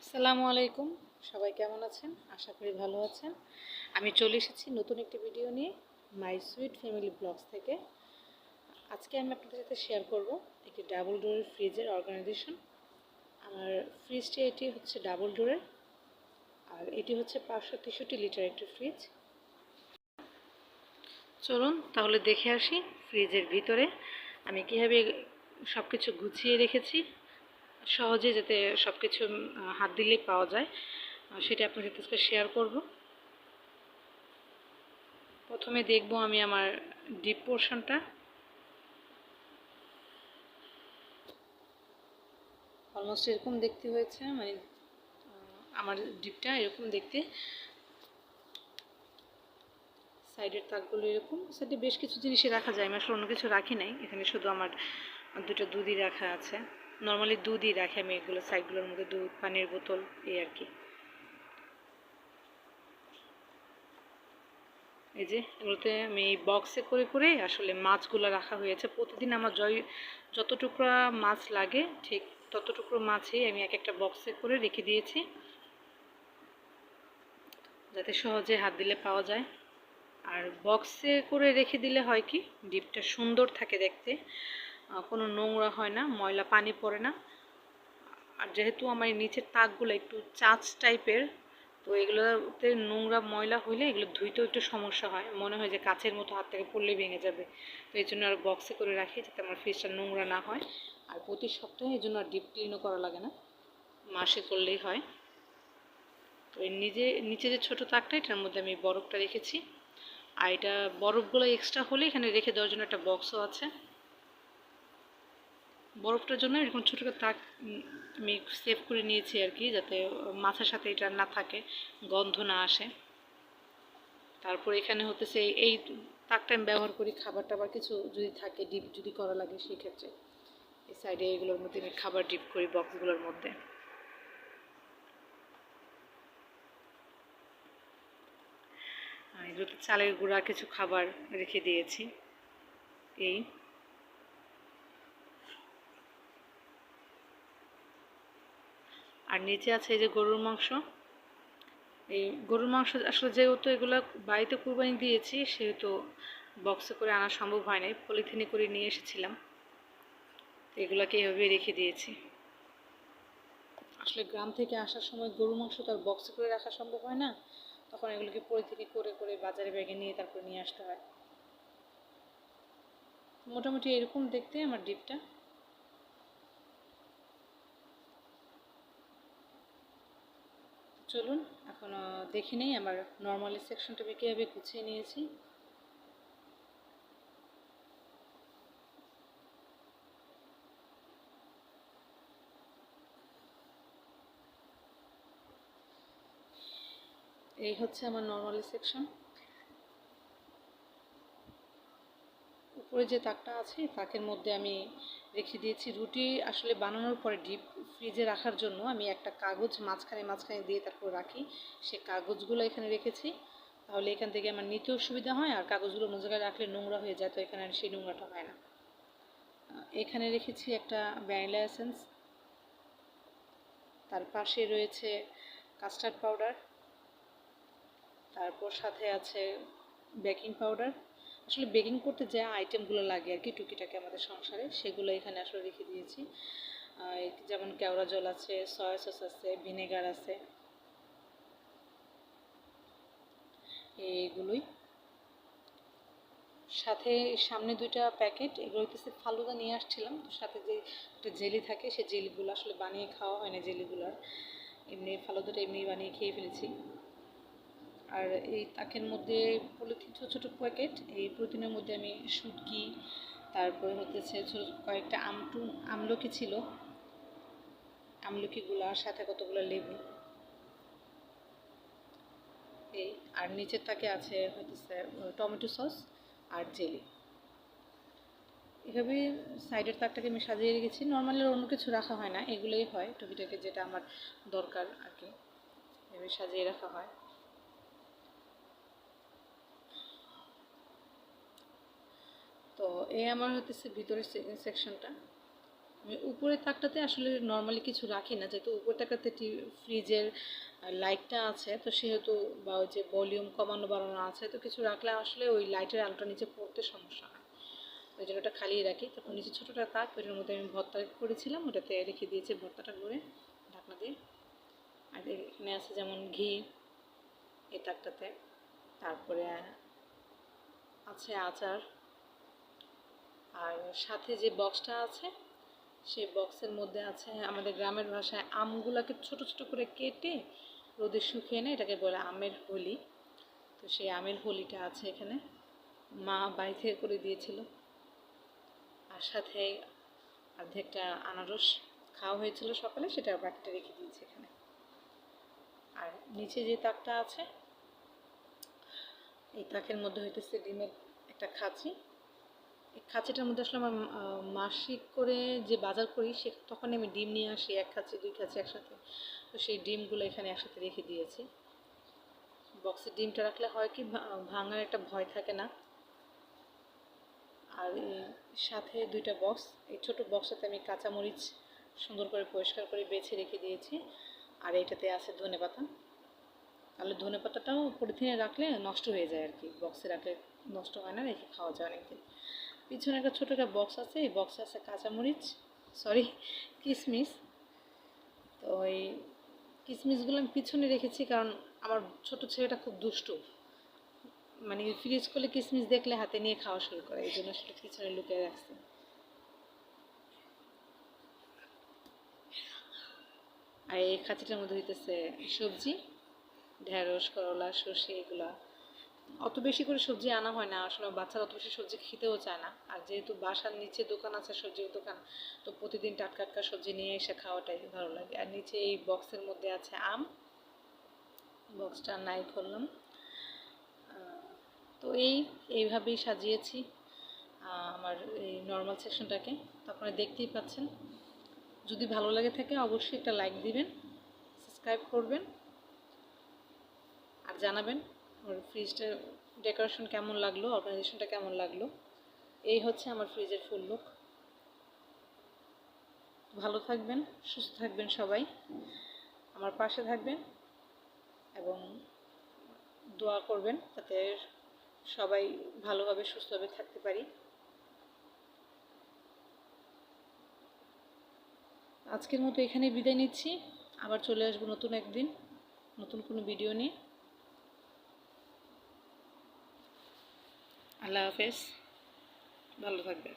আসসালামু আলাইকুম। সবাই কেমন আছেন? আশা করি ভালো আছেন। আমি চলে এসেছি নতুন একটি ভিডিও নিয়ে মাই সুইট ফ্যামিলি ব্লগস থেকে। আজকে আমি আপনাদের সাথে শেয়ার করব একটি ডাবল ডোরের ফ্রিজের অর্গানাইজেশন। আমার ফ্রিজটি এটি হচ্ছে ডাবল ডোরের, আর এটি হচ্ছে 563 লিটার একটি ফ্রিজ। চলুন তাহলে দেখে আসি ফ্রিজের ভিতরে আমি কীভাবে সব কিছু গুছিয়ে রেখেছি, সহজে যাতে সব কিছু হাত দিলেই পাওয়া যায়, সেটা আপনাদের সাথে শেয়ার করব। প্রথমে দেখব আমি আমার ডিপ পোর্শনটা। অলমোস্ট এরকম দেখতে হয়েছে, মানে আমার ডিপটা এরকম দেখতে। সাইডের তাকগুলো এরকম, সাইডে বেশ কিছু জিনিসই রাখা যায়, আমি আসলে অন্য কিছু রাখি নাই। এখানে শুধু আমার দুটো দুধই রাখা আছে। নর্মালি দুধই রাখি আমি এগুলো সাইডগুলোর মধ্যে, দুধ, পানির বোতল, এই আর কি। এই যে এগুলোতে আমি বক্সে করে করে আসলে মাছগুলো রাখা হয়েছে। প্রতিদিন আমার যত টুকরা মাছ লাগে ঠিক তত টুকরো মাছই আমি এক একটা বক্সে করে রেখে দিয়েছি, যাতে সহজে হাত দিলে পাওয়া যায়। আর বক্সে করে রেখে দিলে হয় কি, ডিপটা সুন্দর থাকে দেখতে, কোনো নোংরা হয় না, ময়লা পানি পড়ে না। আর যেহেতু আমার নিচের তাকগুলো একটু চাঁচ টাইপের, তো এগুলোতে নোংরা ময়লা হইলে এগুলো ধুইতেও একটু সমস্যা হয়, মনে হয় যে কাচের মতো হাত থেকে পড়লে ভেঙে যাবে। তো এই জন্য আর বক্সে করে রাখি, যাতে আমার ফ্রিজটা নোংরা না হয়। আর প্রতি সপ্তাহে এই জন্য আর ডিপ ক্লিনও করা লাগে না, মাসে করলেই হয়। তো এর নিচে যে ছোটো তাকটা, এটার মধ্যে আমি বরফটা রেখেছি। আর এটা বরফগুলো এক্সট্রা হলে এখানে রেখে দেওয়ার জন্য একটা বক্সও আছে। বরফটার জন্য এরকম ছোটো ছোটো তাক আমি সেভ করে নিয়েছি আর কি, যাতে মাছের সাথে এটা না থাকে, গন্ধ না আসে। তারপর এখানে হতেছে এই তাকটা আমি ব্যবহার করি খাবার টাবার কিছু যদি থাকে, ডিপ যদি করা লাগে সেই ক্ষেত্রে। এই সাইডে এগুলোর মধ্যে আমি খাবার ডিপ করি বক্সগুলোর মধ্যে। এগুলোতে চালের গুঁড়া কিছু খাবার রেখে দিয়েছি। এই আর নিচে আছে এই যে গরুর মাংস। এই গরুর মাংস আসলে যেহেতু এগুলো বাড়িতে কুরবানি দিয়েছি, সেহেতু বক্সে করে আনা সম্ভব হয় নাই, পলিথিনে করে নিয়ে এসেছিলাম। এগুলোকে এভাবে রেখে দিয়েছি। আসলে গ্রাম থেকে আসার সময় গরুর মাংস তো আর বক্সে করে রাখা সম্ভব হয় না, তখন এগুলোকে পলিথিনে করে করে বাজারে ব্যাগে নিয়ে তারপর নিয়ে আসতে হয়। মোটামুটি এরকম দেখতে আমার ডিপটা। চলুন এখন দেখে নেই আমার নর্মালি সেকশনটা আমি কীভাবে গুছিয়ে নিয়েছি। এই হচ্ছে আমার নর্মালি সেকশন। উপরে যে তাকটা আছে তাকের মধ্যে আমি রেখে দিয়েছি রুটি। আসলে বানানোর পরে ডিপ ফ্রিজে রাখার জন্য আমি একটা কাগজ মাঝখানে মাঝখানে দিয়ে তারপর রাখি, সে কাগজগুলো এখানে রেখেছি। তাহলে এখান থেকে আমার নিতেও সুবিধা হয়, আর কাগজগুলো অন্য জায়গায় রাখলে নোংরা হয়ে যায়, তো এখানে আর সেই নোংরাটা হয় না। এখানে রেখেছি একটা ভ্যানিলা এসেন্স, তার পাশে রয়েছে কাস্টার্ড পাউডার, তারপর সাথে আছে বেকিং পাউডার। আসলে বেকিং করতে যে আইটেমগুলো লাগে আর কি টুকিটাকি আমাদের সংসারে, সেগুলো এখানে আসলে রেখে দিয়েছি। যেমন কেওড়া জল আছে, সয়া সস আছে, ভিনেগার আছে, এইগুলোই। সাথে সামনে দুইটা প্যাকেট, এগুলো হইতেছে ফালুদা নিয়ে আসছিলাম, তো সাথে যে একটা জেলি থাকে, সেই জেলিগুলো আসলে বানিয়ে খাওয়া হয় না জেলিগুলোর, এমনি ফালুদাটা এমনি বানিয়ে খেয়ে ফেলেছি। আর এই তাকের মধ্যে পলিথিন ছোটো ছোটো প্যাকেট, এই পলিথিনের মধ্যে আমি শুটকি, তারপরে হতেছে কয়েকটা আমলকি ছিল, আমলকিগুলো, আর সাথে কতগুলো লেবু, এই। আর নিচের তাকে আছে হতেছে টমেটো সস আর জেলি। এভাবে সাইডের তাকটাকে আমি সাজিয়ে রেখেছি। নর্মালি অন্য কিছু রাখা হয় না, এগুলোই হয় টুকিটাকি যেটা আমার দরকার আর কি, এভাবে সাজিয়ে রাখা হয়। তো এই আমার হতেছে ভিতরের সেকশনটা। আমি উপরের তাকটাতে আসলে নর্মালি কিছু রাখি না, যেহেতু উপরের তাকটাতে ফ্রিজের লাইটটা আছে, তো সেহেতু বা ওই যে ভলিউম কমানো বাড়ানো আছে, তো কিছু রাখলে আসলে ওই লাইটের আলোটা নিচে পড়তে সমস্যা হয়, ওই জন্য ওটা খালিই রাখি। তারপর নিচে ছোটোটা তাক, ওইটার মধ্যে আমি ভর্তা করেছিলাম, ওটাতে রেখে দিয়েছি ভর্তাটা করে ঢাকনা দিয়ে। আর এখানে আছে যেমন ঘি এই তাকটাতে, তারপরে আছে আচার, আর সাথে যে বক্সটা আছে সেই বক্সের মধ্যে আছে আমাদের গ্রামের ভাষায় আমগুলোকে ছোট ছোট করে কেটে রোদে শুকিয়ে নেয়, এটাকে বলে আমের হোলি। তো সেই আমের হোলিটা আছে এখানে, মা বাড়ি থেকে করে দিয়েছিল। আর সাথে অর্ধেকটা আনারস খাওয়া হয়েছিল সকালে, সেটা বাকিটা রেখে দিয়েছি এখানে। আর নিচে যে তাকটা আছে এই তাকের মধ্যে হইতেছে ডিমের একটা খাঁচি। এই খাঁচিটার মধ্যে আসলে আমার মাসিক করে যে বাজার করি সে তখন আমি ডিম নিয়ে আসি, 1 খাঁচি 2 খাঁচি একসাথে, তো সেই ডিমগুলো এখানে একসাথে রেখে দিয়েছি। বক্সে ডিমটা রাখলে হয় কি ভাঙার একটা ভয় থাকে না। আর এই সাথে 2টা বক্স, এই ছোটো বক্সটাতে আমি কাঁচামরিচ সুন্দর করে পরিষ্কার করে বেছে রেখে দিয়েছি। আর এইটাতে আছে ধনেপাতা, তাহলে ধনেপাতাটাও পলিথিনে রাখলে নষ্ট হয়ে যায় আর কি, বক্সে রাখলে নষ্ট হয় না, রেখে খাওয়া যায় অনেকদিন। পিছনে একটা ছোটো একটা বক্স আছে, এই বক্সে আছে কাঁচামরিচ, সরি কিশমিশ। তো ওই কিশমিশগুলো আমি পিছনে রেখেছি কারণ আমার ছোট ছেলেটা খুব দুষ্টু, মানে ফ্রিজ করলে কিশমিশ দেখলে হাতে নিয়ে খাওয়া শুরু করে, এই জন্য সেটা পিছনে লুকিয়ে রাখছি। আর এই খাঁচিটার মধ্যে হইতেছে সবজি, ঢেঁড়স করলা সর্ষে এগুলা। অত বেশি করে সবজি আনা হয় না আসলে, বাচ্চারা অত বেশি সবজি খেতেও চায় না, আর যেহেতু বাসার নিচে দোকান আছে সবজির দোকান, তো প্রতিদিন টাটকা টাটকা সবজি নিয়ে এসে খাওয়াটাই ভালো লাগে। আর নিচে এই বক্সের মধ্যে আছে আম, বক্সটা নাই করলাম। তো এইভাবেই সাজিয়েছি আমার এই নর্মাল সেকশনটাকে। তো আপনারা দেখতেই পাচ্ছেন, যদি ভালো লাগে থাকে অবশ্যই একটা লাইক দিবেন, সাবস্ক্রাইব করবেন, আর জানাবেন আমার ফ্রিজটার ডেকোরেশন কেমন লাগলো, অর্গানাইজেশনটা কেমন লাগলো। এই হচ্ছে আমার ফ্রিজের ফুল লুক। ভালো থাকবেন, সুস্থ থাকবেন সবাই, আমার পাশে থাকবেন এবং দোয়া করবেন যাতে সবাই ভালোভাবে সুস্থভাবে থাকতে পারি। আজকের মতো এখানেই বিদায় নিচ্ছি, আবার চলে আসবো নতুন একদিন নতুন কোনো ভিডিও নিয়ে। আল্লাহ হাফেজ, ভালো থাকবেন।